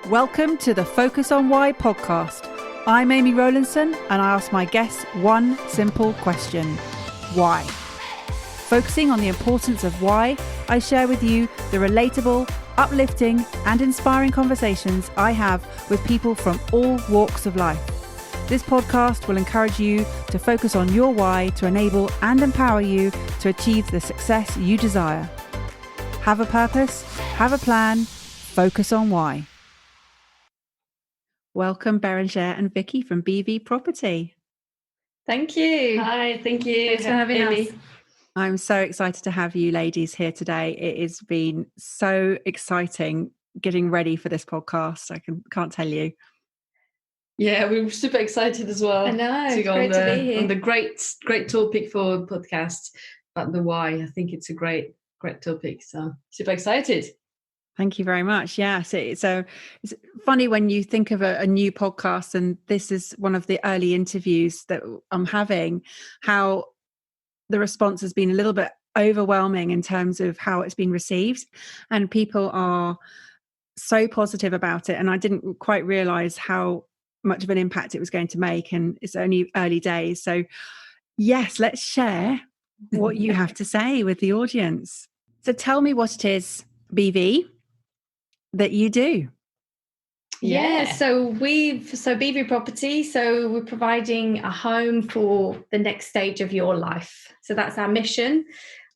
Welcome to the Focus on Why podcast. I'm Amy Rowlandson and I ask my guests one simple question. Why? Focusing on the importance of why, I share with you the relatable, uplifting and inspiring conversations I have with people from all walks of life. This podcast will encourage you to focus on your why to enable and empower you to achieve the success you desire. Have a purpose, have a plan, focus on why. Welcome, Bérengère and Vicky from Beevee Property. Thank you. Hi, thank you. Thanks for having us. I'm so excited to have you ladies here today. It has been so exciting getting ready for this podcast. I can't tell you. Yeah, we were super excited as well. I know, to it's go great to be here. on the great topic for a podcast about the why. I think it's a great topic. So super excited. Thank you very much. Yeah, so it's funny when you think of a new podcast, and this is one of the early interviews that I'm having, how the response has been a little bit overwhelming in terms of how it's been received, and people are so positive about it. And I didn't quite realize how much of an impact it was going to make, and it's only early days. So yes, let's share what you have to say with the audience. So tell me what it is, Beevee, that you do. Yeah, so Beevee Property, so we're providing a home for the next stage of your life. So that's our mission.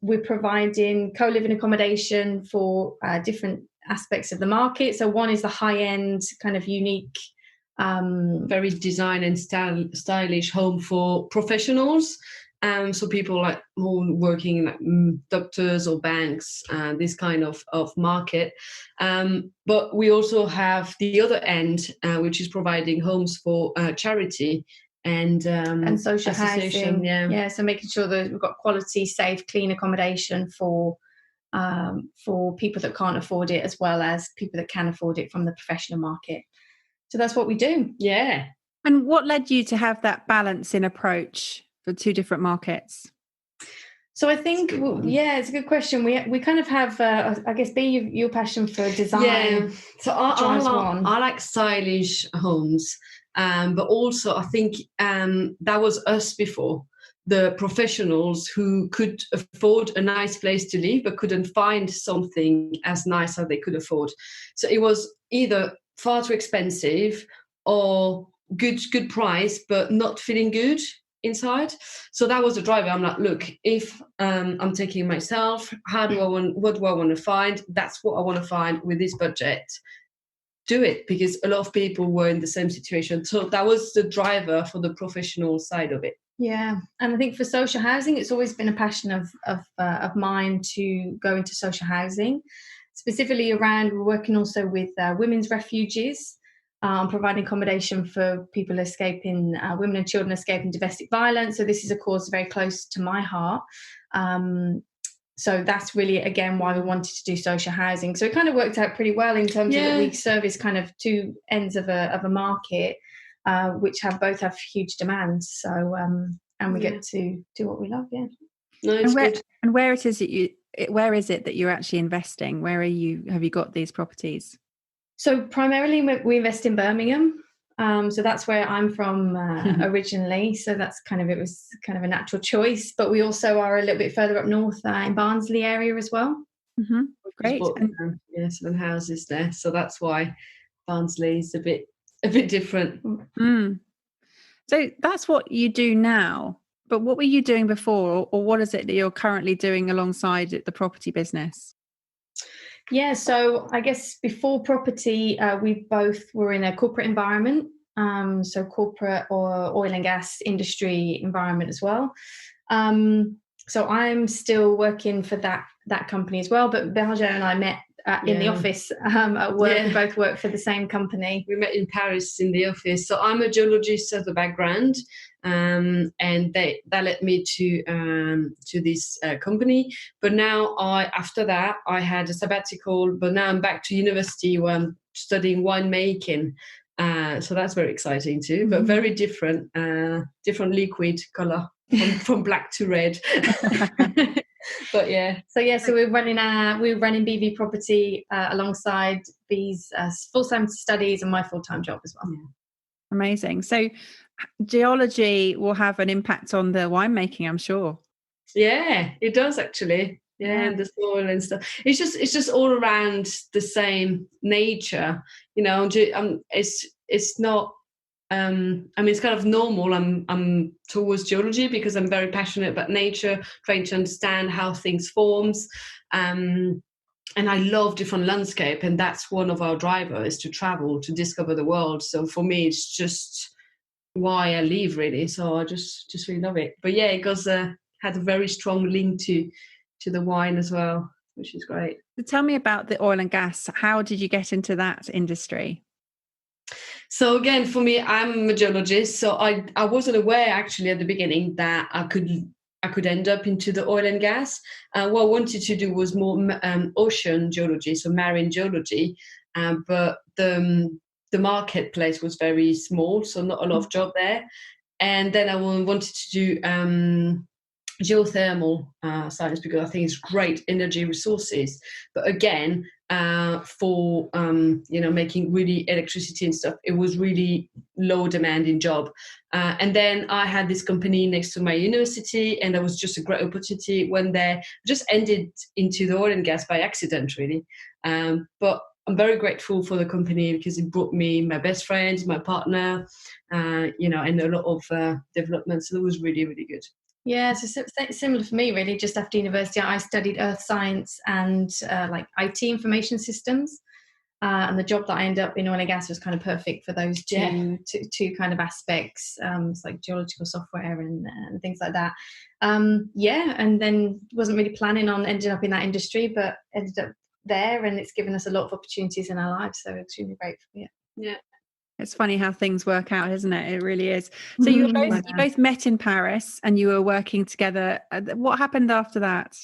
We're providing co-living accommodation for different aspects of the market. So one is the high-end, kind of unique, very design and stylish home for professionals. So people like who working in like doctors or banks, this kind of market. But we also have the other end, which is providing homes for charity and social housing. Yeah, so making sure that we've got quality, safe, clean accommodation for people that can't afford it, as well as people that can afford it from the professional market. So that's what we do. Yeah. And what led you to have that balance in approach for two different markets? So I think, it's a good question. We kind of have, I guess, your passion for design. Yeah. So I like stylish homes, but also I think that was us before. The professionals who could afford a nice place to live but couldn't find something as nice as they could afford. So it was either far too expensive or good price but not feeling good inside. So that was the driver. I'm like, look, if I'm taking myself, what do I want to find? That's what I want to find with this budget. Do it, because a lot of people were in the same situation. So that was the driver for the professional side of it. Yeah, and I think for social housing, it's always been a passion of mine to go into social housing, specifically around. We're working also with women's refuges. Providing accommodation for people escaping, women and children escaping domestic violence. So this is a cause very close to my heart. So that's really, again, why we wanted to do social housing. So it kind of worked out pretty well in terms of that we service kind of two ends of a market, which both have huge demands. So and we get to do what we love. Yeah. No, it's good. And where is it that you're actually investing? Where have you got these properties? So primarily we invest in Birmingham. So that's where I'm from originally. So it was kind of a natural choice. But we also are a little bit further up north in Barnsley area as well. Mm-hmm. Great. Some houses there. So that's why Barnsley is a bit different. Mm. So that's what you do now. But what were you doing before, or what is it that you're currently doing alongside the property business? Yeah, so I guess before property, we both were in a corporate environment, so corporate or oil and gas industry environment as well. So I'm still working for that company as well, but Bérengère and I met in the office at work. Yeah. We both work for the same company. We met in Paris in the office. So I'm a geologist as a background, and that led me to this company. But now after that I had a sabbatical. But now I'm back to university where I'm studying winemaking. So that's very exciting too. But very different liquid color from black to red. But yeah. So we're running Beevee Property alongside Bee's full-time studies and my full-time job as well. Yeah. Amazing. So geology will have an impact on the winemaking, I'm sure. Yeah, it does actually. Yeah, and the soil and stuff. It's just all around the same nature, you know. It's not. I mean, it's kind of normal. I'm towards geology because I'm very passionate about nature, trying to understand how things forms, and I love different landscape, and that's one of our drivers, to travel, to discover the world. So for me, it's just why I live, really. So I just really love it. But yeah, it goes had a very strong link to the wine as well, which is great. So tell me about the oil and gas. How did you get into that industry? So again, for me, I'm a geologist, so I wasn't aware actually at the beginning that I could end up into the oil and gas. What I wanted to do was more ocean geology, so marine geology, but the marketplace was very small, so not a lot of job there. And then I wanted to do geothermal science because I think it's great energy resources. But again, for making really electricity and stuff, it was really low demanding job. And then I had this company next to my university, and that was just a great opportunity. Went there, just ended into the oil and gas by accident, really. But I'm very grateful for the company because it brought me my best friends, my partner, and a lot of development. So it was really, really good. Yeah, so similar for me, really. Just after university, I studied earth science and like IT information systems. And the job that I ended up in oil and gas was kind of perfect for those two kind of aspects. It's like geological software and things like that. And then wasn't really planning on ending up in that industry, but ended up there, and it's given us a lot of opportunities in our lives. So extremely grateful. Yeah. It's funny how things work out, isn't it? It really is. So you both met in Paris and you were working together. What happened after that?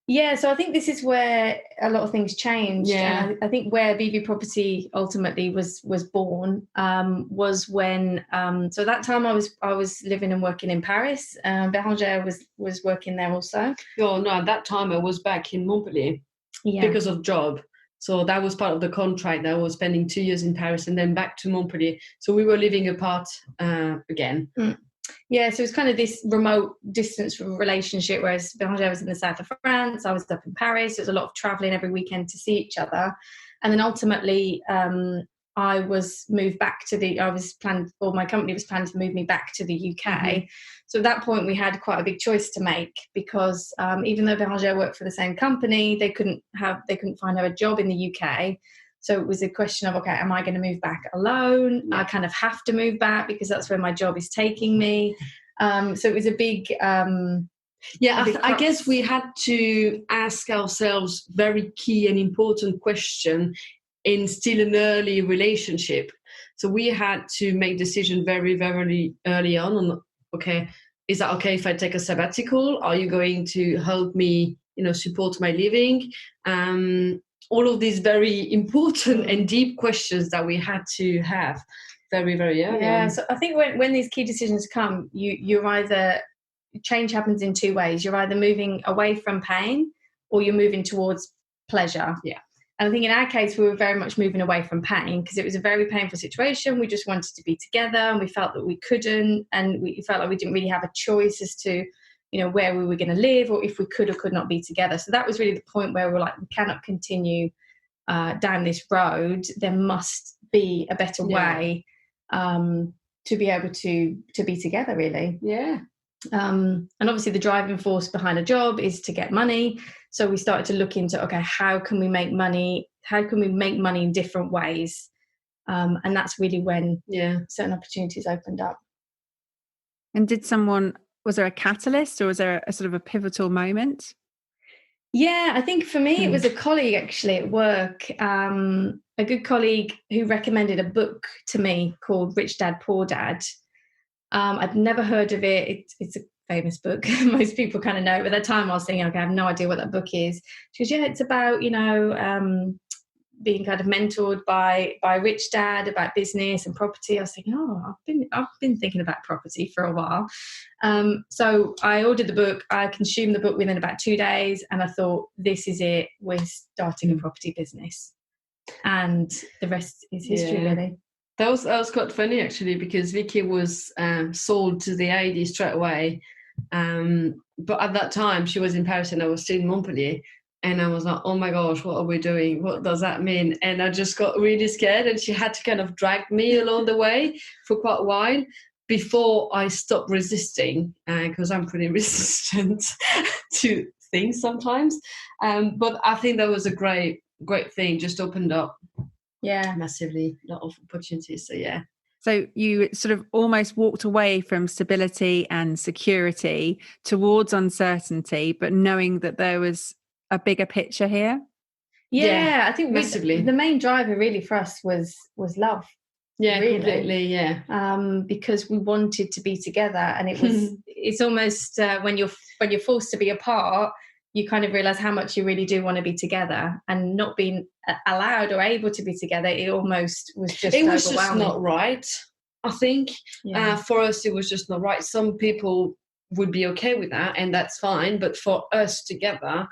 Yeah, so I think this is where a lot of things changed. Yeah. I think where Beevee Property ultimately was born was when. So that time I was living and working in Paris. Bérengère was working there also. Oh no, at that time I was back in Montpellier because of job. So that was part of the contract. I was spending 2 years in Paris and then back to Montpellier. So we were living apart again. Yeah, so it was kind of this remote distance relationship, whereas Bérengère was in the south of France, I was up in Paris. There was a lot of travelling every weekend to see each other. And then ultimately, I was moved back to my company was planning to move me back to the UK. Mm-hmm. So at that point, we had quite a big choice to make because even though Bérengère worked for the same company, they couldn't find her a job in the UK. So it was a question of, okay, am I going to move back alone? Yeah. I kind of have to move back because that's where my job is taking me. So it was a big... I guess we had to ask ourselves very key and important question in still an early relationship. So we had to make decision very, very early on, okay, is that okay if I take a sabbatical? Are you going to help me, support my living? All of these very important and deep questions that we had to have very, very early. Yeah, so I think when these key decisions come, you're either, change happens in two ways. You're either moving away from pain or you're moving towards pleasure. Yeah. And I think in our case, we were very much moving away from pain because it was a very painful situation. We just wanted to be together and we felt that we couldn't, and we felt like we didn't really have a choice as to, where we were going to live or if we could or could not be together. So that was really the point where we were like, we cannot continue down this road. There must be a better way to be able to be together, really. Yeah. And obviously the driving force behind a job is to get money. So we started to look into, okay, how can we make money? How can we make money in different ways? And that's really when certain opportunities opened up. And was there a catalyst or was there a sort of a pivotal moment? Yeah, I think for me, it was a colleague actually at work, a good colleague who recommended a book to me called Rich Dad, Poor Dad. I'd never heard of it. It's a famous book. Most people kind of know it. But at that time I was thinking, okay, I have no idea what that book is. She goes, yeah, it's about, being kind of mentored by Rich Dad about business and property. I was thinking, I've been thinking about property for a while. So I ordered the book. I consumed the book within about 2 days, and I thought, this is it. We're starting a property business, and the rest is history, really. That was quite funny, actually, because Vicky was sold to the idea straight away. But at that time, she was in Paris and I was still in Montpellier. And I was like, oh my gosh, what are we doing? What does that mean? And I just got really scared, and she had to kind of drag me along the way for quite a while before I stopped resisting, because I'm pretty resistant to things sometimes. But I think that was a great thing, just opened up massively a lot of opportunities. So yeah. So you sort of almost walked away from stability and security towards uncertainty, but knowing that there was a bigger picture here. Yeah, I think massively. The main driver really for us was love. Yeah, really. Completely. Yeah. Because we wanted to be together, and it's almost when you're forced to be apart, you kind of realize how much you really do want to be together, and not being allowed or able to be together, it almost was just overwhelming. Just not right. I think for us it was just not right. Some people would be okay with that, and that's fine, but for us together,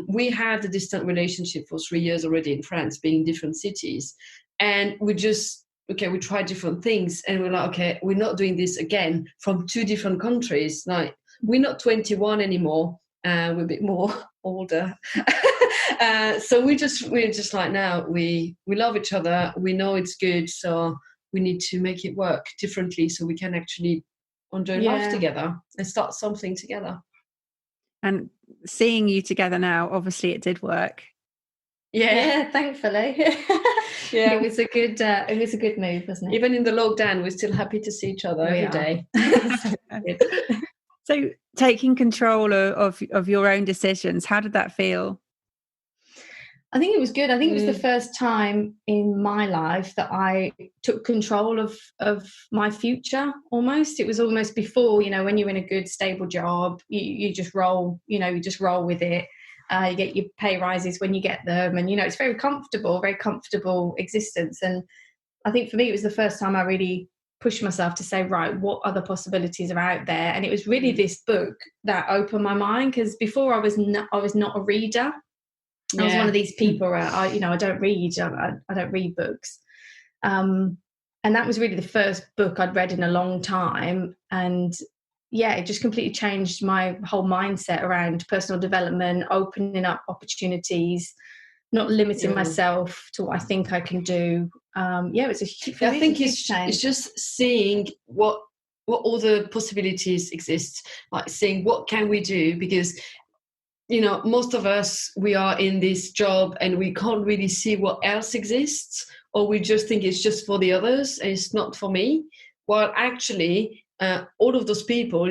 we had a distant relationship for 3 years already in France, being in different cities, and we tried different things, and we're like, okay, we're not doing this again from 2 different countries. Like, we're not 21 anymore. We're a bit more older. So we're just like, now we love each other. We know it's good. So we need to make it work differently so we can actually enjoy life together and start something together. And seeing you together now, obviously it did work. Yeah, thankfully. It was a good move, wasn't it? Even in the lockdown, we're still happy to see each other every day. So taking control of your own decisions, how did that feel? I think it was good. I think it was the first time in my life that I took control of my future almost. It was almost before, when you're in a good, stable job, you just roll, you just roll with it. You get your pay rises when you get them, and, it's very comfortable existence. And I think for me, it was the first time I really pushed myself to say, right, what other possibilities are out there? And it was really this book that opened my mind, because before I was not a reader. I was one of these people where I don't read. I don't read books, and that was really the first book I'd read in a long time. And it just completely changed my whole mindset around personal development, opening up opportunities, not limiting myself to what I think I can do. It's a huge change. I think it's just seeing what other possibilities exist, like seeing what can we do, because most of us, we are in this job and we can't really see what else exists, or we just think it's just for the others and it's not for me. While actually, all of those people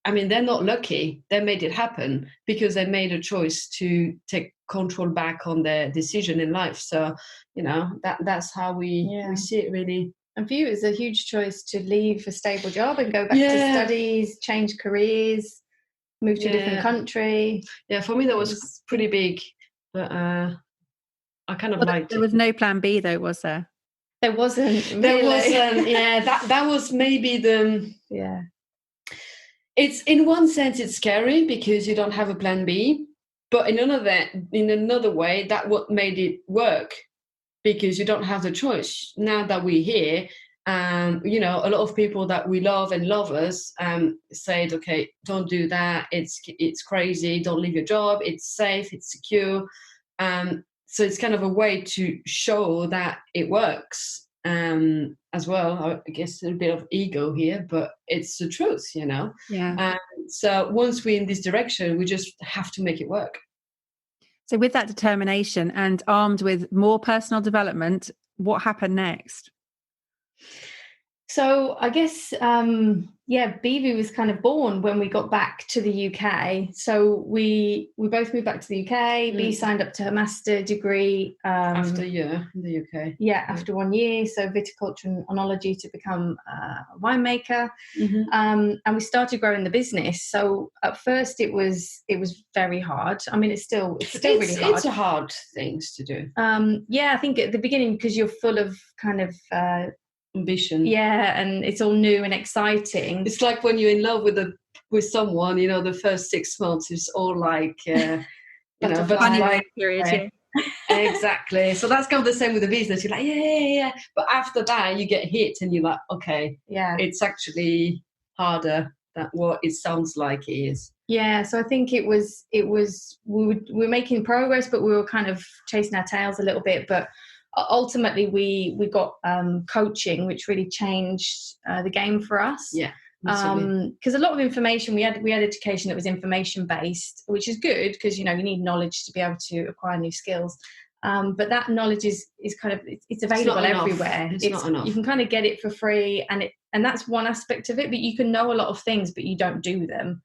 they're not lucky. They made it happen because they made a choice to take control back on their decision in life. So, that's how we see it, really. And for you, it's a huge choice to leave a stable job and go back to studies, change careers, move to a different country. Yeah, for me that was pretty big, but I kind of liked it. There was no plan B though, was there? There wasn't. Really. There wasn't. Yeah, that was maybe the. Yeah. It's, in one sense, it's scary because you don't have a plan B, but in another way, that what made it work, because you don't have the choice. Now that we're here, a lot of people that we love and love us said, okay, don't do that. It's crazy. Don't leave your job. It's safe. It's secure. So it's kind of a way to show that it works as well. I guess a bit of ego here, but it's the truth, Yeah. So once we're in this direction, we just have to make it work. So with that determination and armed with more personal development, what happened next? So I guess, Beevee was kind of born when we got back to the UK. So we both moved back to the UK. Bee signed up to her master degree. After a year in the UK. Yeah, after 1 year. So viticulture and oenology to become a winemaker. And we started growing the business. So at first it was very hard. I mean, it's still really hard. It's a hard thing to do. I think at the beginning, because you're full of kind of... ambition, and it's all new and exciting. It's like when you're in love with someone, the first 6 months is all like honeymoon period. Exactly. So that's kind of the same with the business. You're like yeah, but after that you get hit and you're like, okay, it's actually harder than what it sounds like it is. Yeah, so I think it was we were making progress, but we were kind of chasing our tails a little bit. But ultimately we got coaching, which really changed the game for us. Because a lot of information we had education that was information based, which is good because you need knowledge to be able to acquire new skills, but that knowledge is kind of it's available everywhere. It's not enough. You can kind of get it for free, and that's one aspect of it, but you can know a lot of things but you don't do them,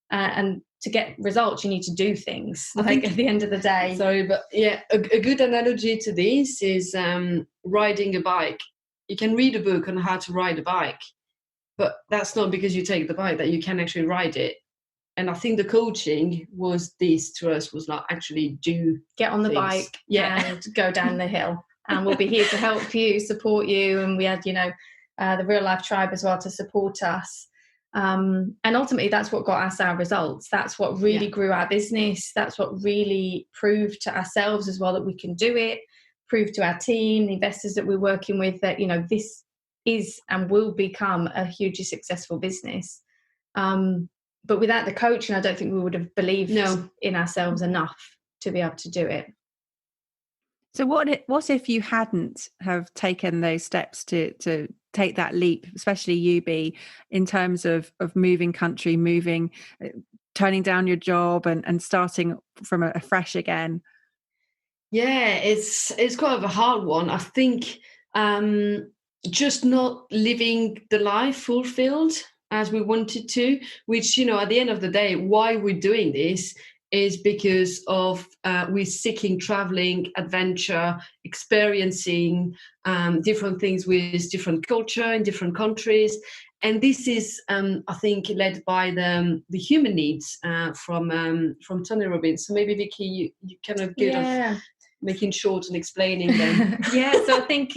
and to get results you need to do things. I think at the end of the day. Sorry, but a good analogy to this is riding a bike. You can read a book on how to ride a bike, but that's not because you take the bike that you can actually ride it. And I think the coaching was this to us, was like actually get on the bike and go down the hill, and we'll be here to help you, support you. And we had the real life tribe as well to support us. And ultimately that's what got us our results. That's what really grew our business. That's what really proved to ourselves as well that we can do it, proved to our team, the investors that we're working with, that this is and will become a hugely successful business. But without the coaching, I don't think we would have believed in ourselves enough to be able to do it. So what if you hadn't have taken those steps to take that leap, especially you, Bee, in terms of moving country, turning down your job and starting from a fresh again? Yeah, it's kind of a hard one. I think just not living the life fulfilled as we wanted to, which, at the end of the day, why we're doing this is because of we're seeking traveling, adventure, experiencing different things with different culture in different countries. And this is, I think, led by the human needs from Tony Robbins. So maybe, Vicky, you kind of good of making short and explaining them. So I think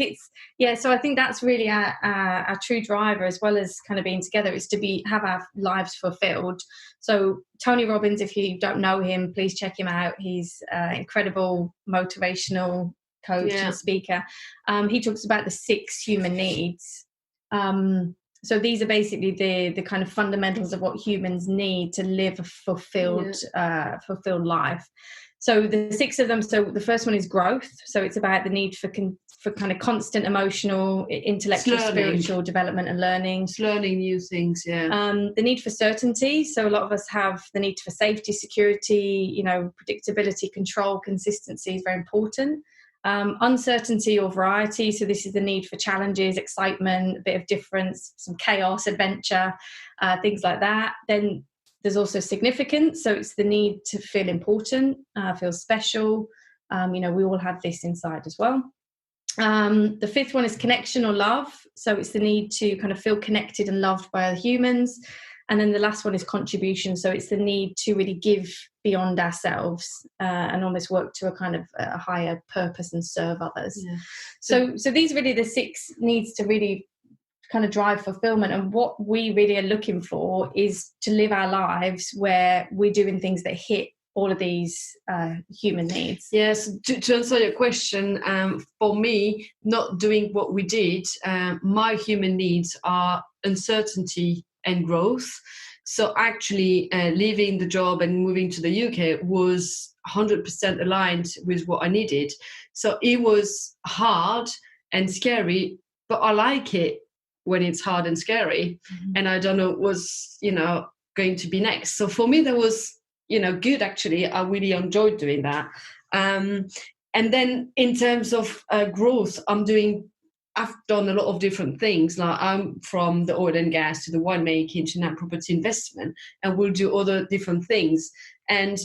so I think that's really our true driver, as well as kind of being together, is to have our lives fulfilled. So Tony Robbins, if you don't know him, please check him out. He's an incredible motivational coach and speaker. He talks about the 6 human needs. So these are basically the kind of fundamentals of what humans need to live a fulfilled life. So the 6 of them. So the first one is growth. So it's about the need for kind of constant emotional, intellectual, spiritual development and learning. It's learning new things. The need for certainty. So a lot of us have the need for safety, security, predictability, control, consistency is very important. Uncertainty or variety. So this is the need for challenges, excitement, a bit of difference, some chaos, adventure, things like that. Then there's also significance. So it's the need to feel important, feel special. We all have this inside as well. The 5th one is connection or love. So it's the need to kind of feel connected and loved by other humans. And then the last one is contribution. So it's the need to really give beyond ourselves and almost work to a kind of a higher purpose and serve others. So these are really the 6 needs to really kind of drive fulfillment. And what we really are looking for is to live our lives where we're doing things that hit all of these human needs. Yes, to answer your question, for me, not doing what we did, my human needs are uncertainty and growth. So actually leaving the job and moving to the UK was 100% aligned with what I needed. So it was hard and scary, but I like it when it's hard and scary. And I don't know what's going to be next. So for me that was good. Actually, I really enjoyed doing that. And then in terms of growth, I'm doing I've done a lot of different things. Like I'm from the oil and gas to the winemaking to now property investment, and we'll do other different things. And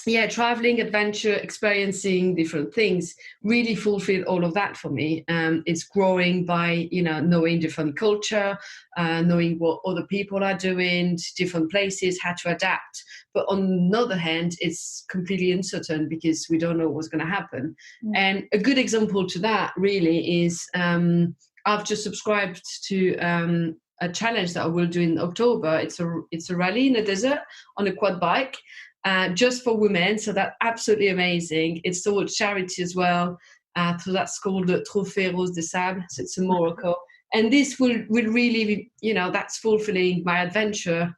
yeah, traveling, adventure, experiencing different things really fulfilled all of that for me. It's growing by, knowing different culture, knowing what other people are doing, different places, how to adapt. But on the other hand, it's completely uncertain because we don't know what's going to happen. And a good example to that really is I've just subscribed to a challenge that I will do in October. It's a rally in the desert on a quad bike. Just for women, so that's absolutely amazing. It's towards charity as well. So that's called the Trophée Rose des Sables. So it's in Morocco, and this will really, that's fulfilling my adventure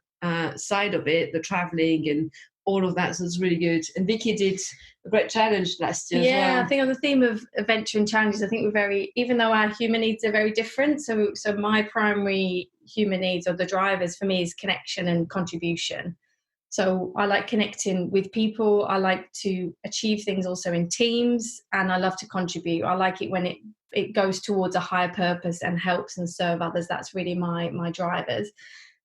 side of it, the traveling and all of that. So it's really good. And Vicky did a great challenge last year. Yeah, as well. I think on the theme of adventure and challenges, I think even though our human needs are very different. So my primary human needs, or the drivers for me, is connection and contribution. So I like connecting with people. I like to achieve things also in teams, and I love to contribute. I like it when it goes towards a higher purpose and helps and serve others. That's really my drivers.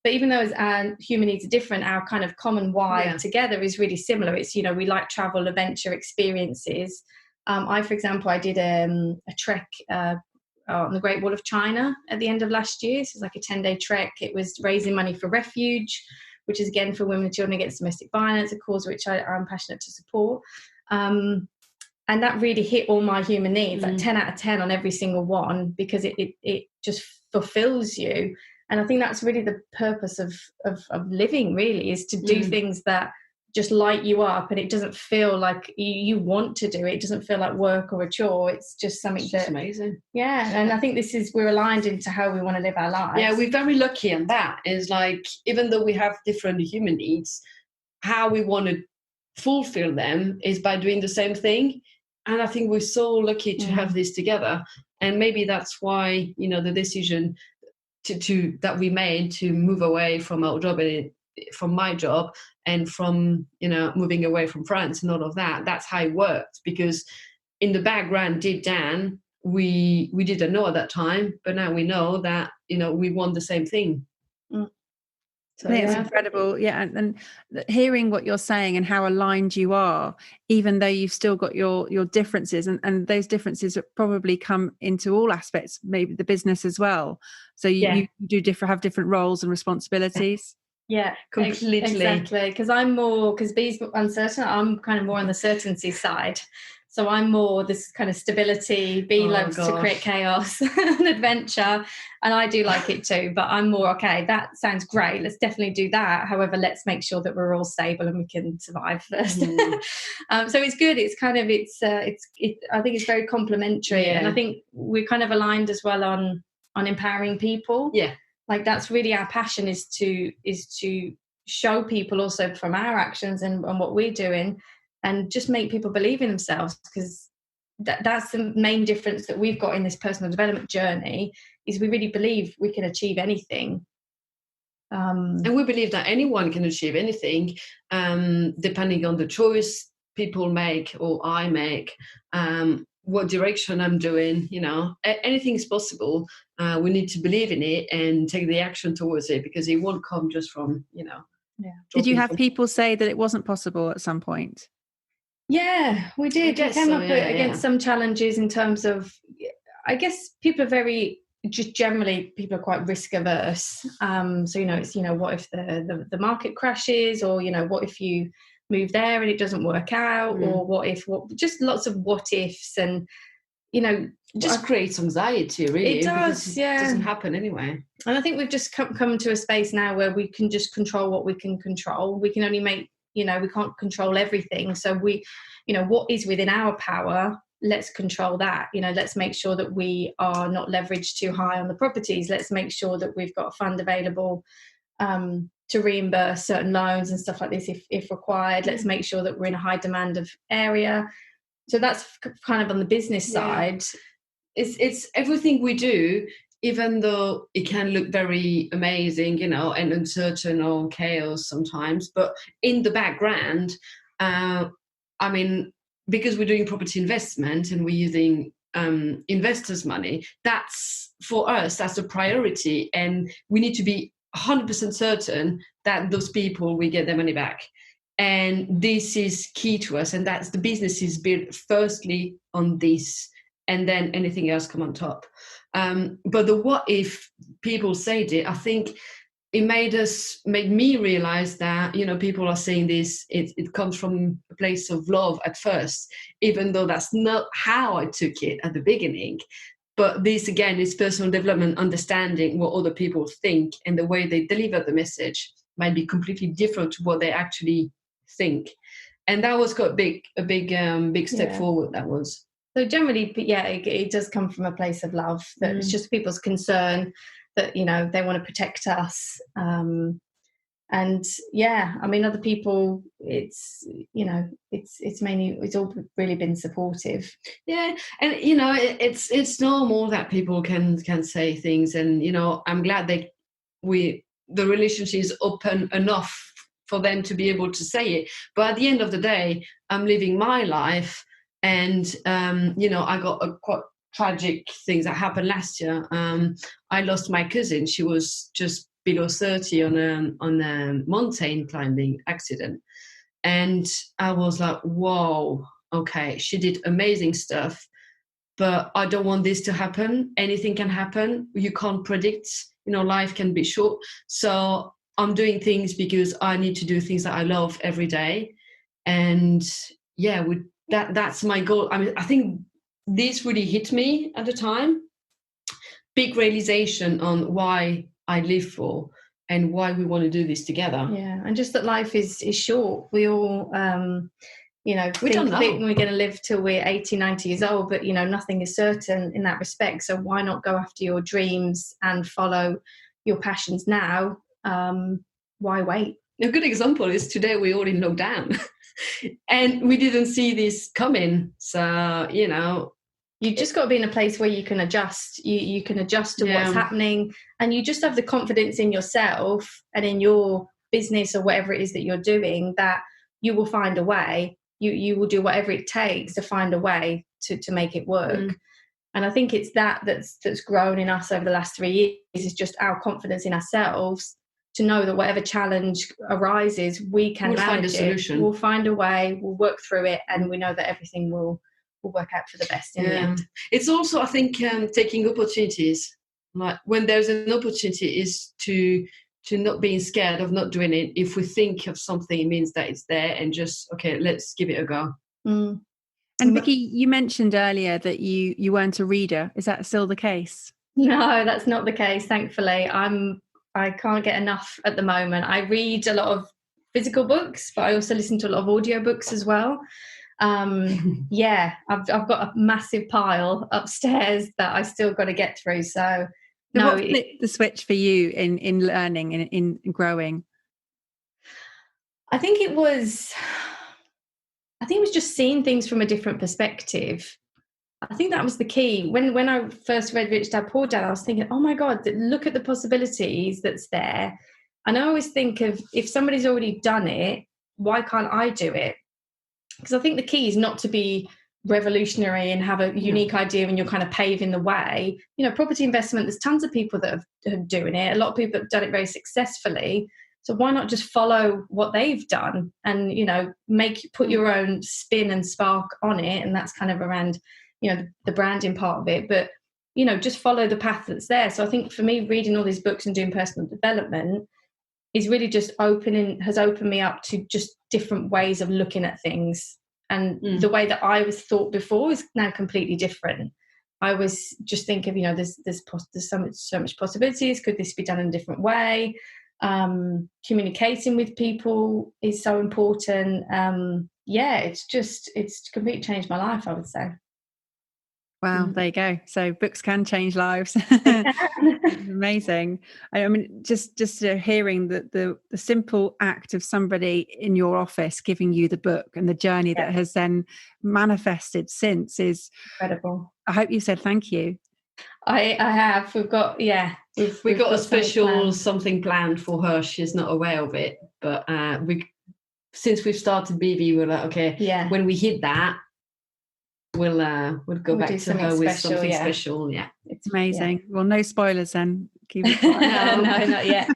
But even though our human needs are different, our kind of common why together is really similar. It's, we like travel, adventure, experiences. For example, I did a trek on the Great Wall of China at the end of last year. So it was like a 10-day trek. It was raising money for refuge, which is again for women and children against domestic violence, a cause which I'm passionate to support. And that really hit all my human needs, like 10 out of 10 on every single one, because it just fulfills you. And I think that's really the purpose of living, really, is to do things that just light you up, and it doesn't feel like you want to do it. It doesn't feel like work or a chore. It's just something that's amazing. Yeah, and I think we're aligned into how we want to live our lives. Yeah, we're very lucky, and that is like, even though we have different human needs, how we want to fulfill them is by doing the same thing. And I think we're so lucky to have this together. And maybe that's why, the decision to that we made to move away from our job and from my job, and from moving away from France and all of that. That's how it worked, because in the background, deep down, we didn't know at that time, but now we know that we want the same thing. So it's incredible. Yeah, and hearing what you're saying and how aligned you are, even though you've still got your differences, and those differences probably come into all aspects, maybe the business as well. So you do have different roles and responsibilities. Yeah, completely. Exactly. Because Bee's uncertain. I'm kind of more on the certainty side. So I'm more this kind of stability. Bee loves to create chaos and adventure, and I do like it too. But I'm more, okay, that sounds great. Let's definitely do that. However, let's make sure that we're all stable and we can survive first. So it's good. It's kind of I think it's very complementary, and I think we're kind of aligned as well on empowering people. Yeah. Like that's really our passion, is to show people also from our actions and what we're doing, and just make people believe in themselves, because that's the main difference that we've got in this personal development journey, is we really believe we can achieve anything. And we believe that anyone can achieve anything, depending on the choice people make or I make, what direction I'm doing, anything is possible. We need to believe in it and take the action towards it, because it won't come just from, Yeah. Did you have people say that it wasn't possible at some point? Yeah, we did. We came up against some challenges in terms of, I guess people are quite risk averse. So, it's, what if the market crashes, or, what if you move there and it doesn't work out, or just lots of what ifs, and, just creates anxiety, really. It does, It doesn't happen anyway. And I think we've just come to a space now where we can just control what we can control. We can only make, we can't control everything. So what is within our power, let's control that. Let's make sure that we are not leveraged too high on the properties. Let's make sure that we've got a fund available to reimburse certain loans and stuff like this if required. Let's make sure that we're in a high demand of area. So that's kind of on the business side. It's everything we do, even though it can look very amazing, and uncertain or chaos sometimes, but in the background, because we're doing property investment and we're using investors' money, that's for us, that's a priority. And we need to be 100% certain that those people will get their money back. And this is key to us. And that's the business is built firstly on this, and then anything else come on top. But the what if people said it, I think it made me realize that, you know, people are saying this, it comes from a place of love at first, even though that's not how I took it at the beginning. But this, again, is personal development, understanding what other people think, and the way they deliver the message might be completely different to what they actually think. And that was quite a big step forward, that was. So generally, it does come from a place of love, that it's just people's concern that, you know, they want to protect us. And I mean, other people, it's, you know, it's all really been supportive. Yeah. And, you know, it's normal that people can say things, and, you know, I'm glad the relationship is open enough for them to be able to say it. But at the end of the day, I'm living my life. And, you know, I got a quite tragic things that happened last year. I lost my cousin. She was just below 30 on a mountain climbing accident. And I was like, whoa, okay, she did amazing stuff, but I don't want this to happen. Anything can happen. You can't predict, you know, life can be short. So I'm doing things because I need to do things that I love every day. And yeah, that's my goal. I mean, I think this really hit me at the time. Big realization on why I live for and why we want to do this together. Yeah, and just that life is short. We all, you know, we don't know. think we're going to live till we're 80, 90 years old, but, you know, nothing is certain in that respect. So why not go after your dreams and follow your passions now? Why wait? A good example is today we're all in lockdown. And we didn't see this coming. So, you know, you just got to be in a place where you can adjust. You can adjust to what's happening, and you just have the confidence in yourself and in your business or whatever it is that you're doing, that you will find a way. You will do whatever it takes to find a way to make it work. And I think it's that's grown in us over the last 3 years, is just our confidence in ourselves to know that whatever challenge arises, we can manage find a solution. We'll find a way, we'll work through it, and we know that everything will work out for the best in the end. It's also, I think, taking opportunities. Like when there's an opportunity, is to not being scared of not doing it. If we think of something, it means that it's there, and just, okay, let's give it a go. And Vicky, you mentioned earlier that you weren't a reader. Is that still the case? No, that's not the case, thankfully. I can't get enough at the moment. I read a lot of physical books, but I also listen to a lot of audiobooks as well. I've got a massive pile upstairs that I still got to get through. So what flipped the switch for you in learning and in growing? I think it was just seeing things from a different perspective. I think that was the key. When I first read Rich Dad Poor Dad, I was thinking, oh my God, look at the possibilities that's there. And I always think of, if somebody's already done it, why can't I do it? Because I think the key is not to be revolutionary and have a unique idea and you're kind of paving the way. You know, property investment, there's tons of people that are doing it. A lot of people have done it very successfully. So why not just follow what they've done and, you know, put your own spin and spark on it? And that's kind of around, you know, the branding part of it. But, you know, just follow the path that's there. So I think for me, reading all these books and doing personal development is really just has opened me up to just different ways of looking at things. And the way that I was thought before is now completely different. I was just thinking, you know, there's so much possibilities. Could this be done in a different way? Communicating with people is so important. It's completely changed my life, I would say. Wow, there you go. So books can change lives. Amazing. I mean, just hearing the simple act of somebody in your office giving you the book and the journey that has then manifested since is incredible. I hope you said thank you. I have. We've got we've got a special something planned for her. She's not aware of it, but since we've started Beevee, we're like, okay, when we hit that, we'll go back to her with something special. Yeah, it's amazing. Yeah. Well, no spoilers then. Keep it quiet. No, not yet.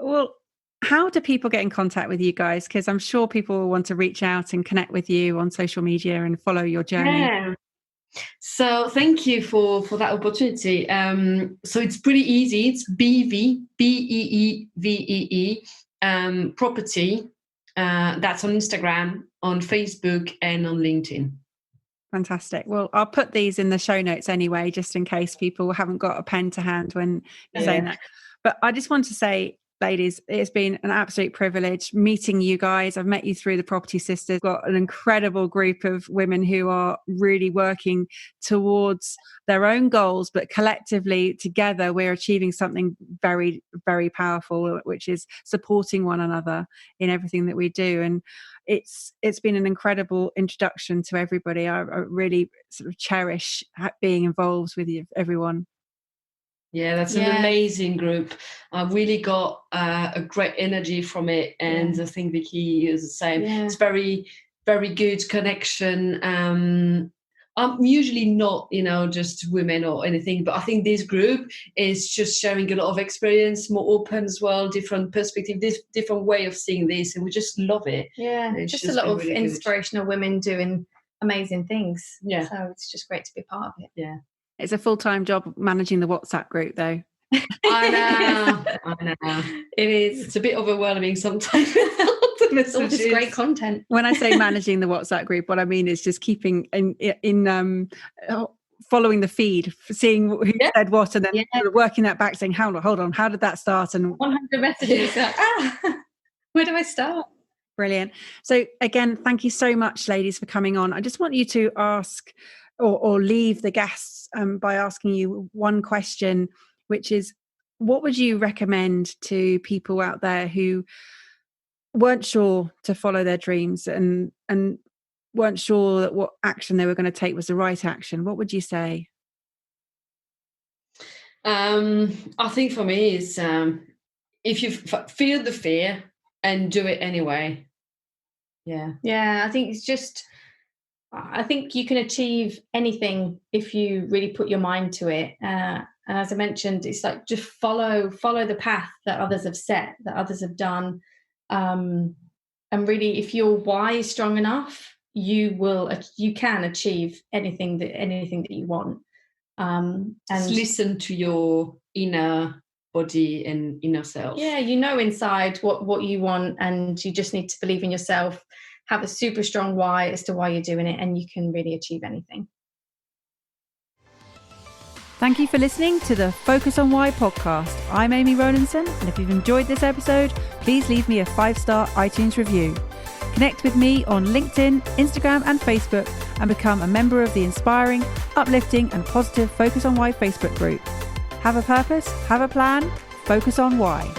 Well, how do people get in contact with you guys? Because I'm sure people will want to reach out and connect with you on social media and follow your journey. Yeah. So thank you for that opportunity. So it's pretty easy. It's Beevee, Beevee, Property. That's on Instagram, on Facebook, and on LinkedIn. Fantastic. Well, I'll put these in the show notes anyway, just in case people haven't got a pen to hand when you're saying that. But I just want to say, ladies, it's been an absolute privilege meeting you guys. I've met you through the Property Sisters. Got an incredible group of women who are really working towards their own goals, but collectively together we're achieving something very, very powerful, which is supporting one another in everything that we do. And it's been an incredible introduction to everybody. I really sort of cherish being involved with you, everyone. Yeah, that's an amazing group. I really got a great energy from it, and I think Vicky is the same. Yeah. It's very, very good connection. I'm usually not, just women or anything, but I think this group is just sharing a lot of experience, more open as well, different perspective, different way of seeing this, and we just love it. Yeah, it's just a lot of really inspirational women doing amazing things. Yeah, so it's just great to be part of it. Yeah. It's a full-time job managing the WhatsApp group, though. I know. It is. It's a bit overwhelming sometimes. It's all just great content. When I say managing the WhatsApp group, what I mean is just keeping in following the feed, seeing who said what, and then working that back, saying, hold on, how did that start? And 100 messages. Where do I start? Brilliant. So again, thank you so much, ladies, for coming on. I just want you to ask or leave the guests by asking you one question, which is, what would you recommend to people out there who weren't sure to follow their dreams and weren't sure that what action they were going to take was the right action? What would you say? I think for me is if you feel the fear and do it anyway. Yeah, I think it's just, I think you can achieve anything if you really put your mind to it. And as I mentioned, it's like just follow the path that others have set, that others have done. And really, if your why is strong enough, you can achieve anything that you want. And just listen to your inner body and inner self. Yeah, inside what you want, and you just need to believe in yourself. Have a super strong why as to why you're doing it, and you can really achieve anything. Thank you for listening to the Focus on Why podcast. I'm Amy Rowlandson, and if you've enjoyed this episode, please leave me a 5-star iTunes review. Connect with me on LinkedIn, Instagram, and Facebook, and become a member of the inspiring, uplifting, and positive Focus on Why Facebook group. Have a purpose, have a plan, focus on why.